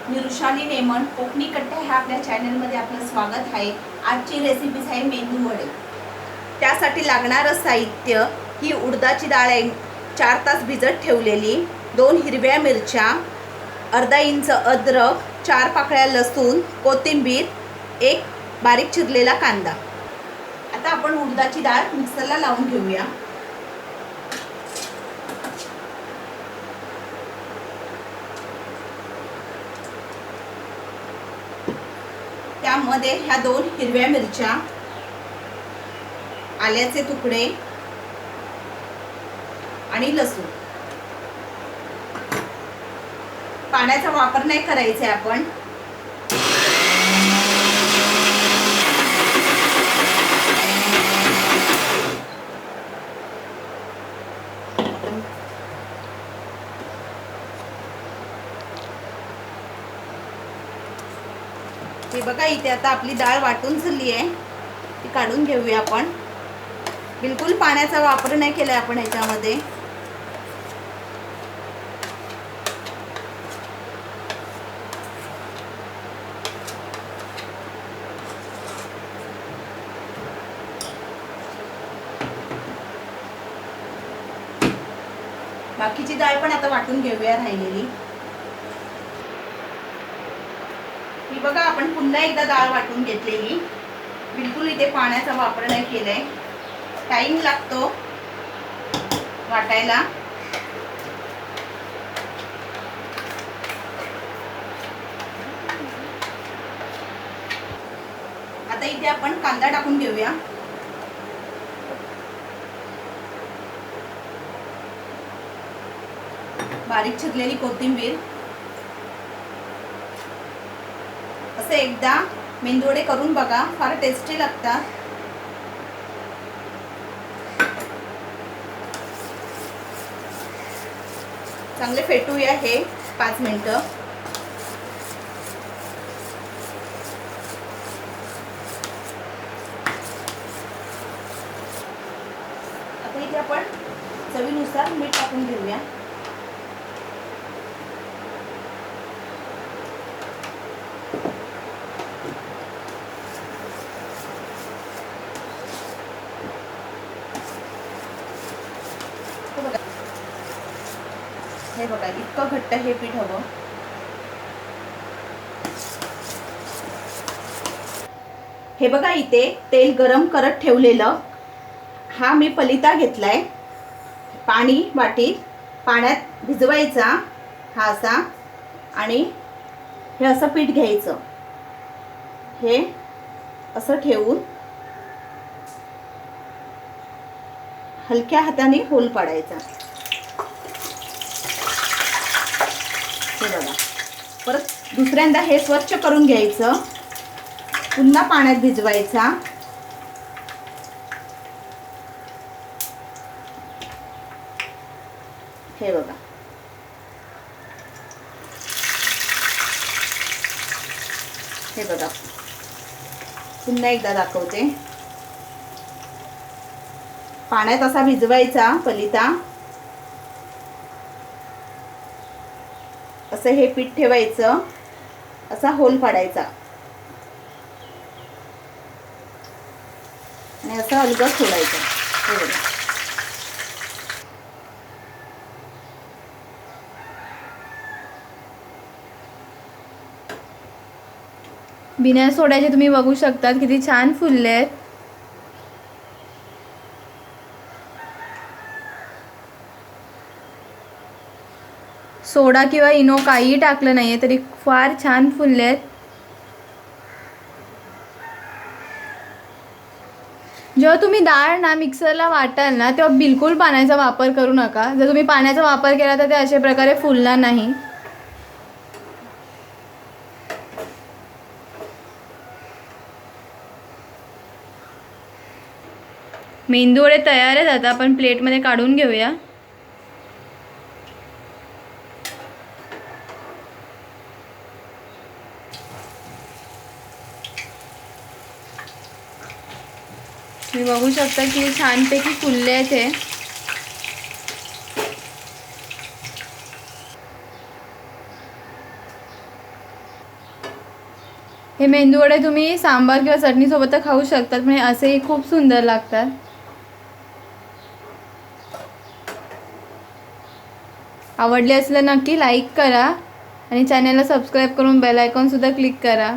मी Vrushali Neyman Konkani कट्टा ह्या आपल्या चॅनलमध्ये आपलं स्वागत आहे। आजची रेसिपीज आहे मेंदू वडे। त्यासाठी लागणारं साहित्य ही उडदाची डाळ आहे 4 तास भिजत ठेवलेली, 2 हिरव्या मिरच्या, अर्धा इंच अद्रक, 4 पाकळ्या लसूण, कोथिंबीर, 1 बारीक चिरलेला कांदा। आता आपण उडदाची डाळ मिक्सरला लावून घेऊया। त्यामध्ये ह्या 2 हिरव्या मिरच्या, आल्याचे तुकडे आणि लसूण। पाण्याचा वापर नाही करायचा आपण। हे बघा, इथे आता आपली डाळ वाटून झाली आहे, ती काढून घेऊया आपण। बिलकुल पाण्याचा वापर नाही केलाय आपण ह्याच्यामध्ये। बाकीची डाळ पण आता वाटून घेऊया राहिलेली। ही बघा, आपण पुन्हा एकदा डाळ वाटून घेतलेली। बिलकुल इथे पाण्याचा वापर नाही केलाय। टाइम लागतो वाटायला। आता इथे आपण कांदा टाकून घेऊया। बारीक चिरलेली कोथिंबीर। असे एकदा मेंदूवडे करून बघा, फार टेस्टी लागतात। चांगले फेटूया हे 5 मिनिटं। आता इथे आपण चवीनुसार मीठ टाकून घेऊया। हे बघा, इतकं घट्ट हे पीठ हवं। हे बघा, इथे तेल गरम करत ठेवलेलं, हा मी पलिता घेतलाय। पाणी वाटीत पाण्यात भिजवायचा हा असा, आणि हे असं पीठ घ्यायचं। हे असं ठेवून हलक्या हाताने होल पाडायचा। हे बघा, परत दुसऱ्यांदा हे स्वच्छ करून घ्यायचं, पुन्हा पाण्यात भिजवायचा। हे बघा, हे बघा, पुन्हा एकदा दाखवते। पाण्यात असा भिजवायचा पलिता, असं हे पीठ ठेवायचं, असा होल पाडायचा आणि असं अलगद सोडायचं। हे बघा, बिना सोड्याचे तुम्ही बघू शकता किती छान फुलले आहेत। सोडा किंवा इनो काहीही टाकलं नाहीये तरी फार छान फुलले आहेत। जेव्हा तुम्ही डाळ ना मिक्सरला वाटाल ना, तेव्हा बिलकुल पाण्याचा वापर करू नका। जर तुम्ही पाण्याचा वापर केला तर ते अशा प्रकारे फुलणार नाही। मेंदूवडे तयार आहेत। आता आपण प्लेटमध्ये काढून घेऊया। तुम्ही बघू शकता की छानपैकी फुलले आहेत हे। हे मेंदूवडे तुम्ही सांबार किंवा चटणीसोबत तर खाऊ शकतात, पण हे असेही खूप सुंदर लागतात. आवडले असलं नक्की लाईक करा आणि चॅनलला सबस्क्राईब करून बेल आयकॉनसुद्धा क्लिक करा.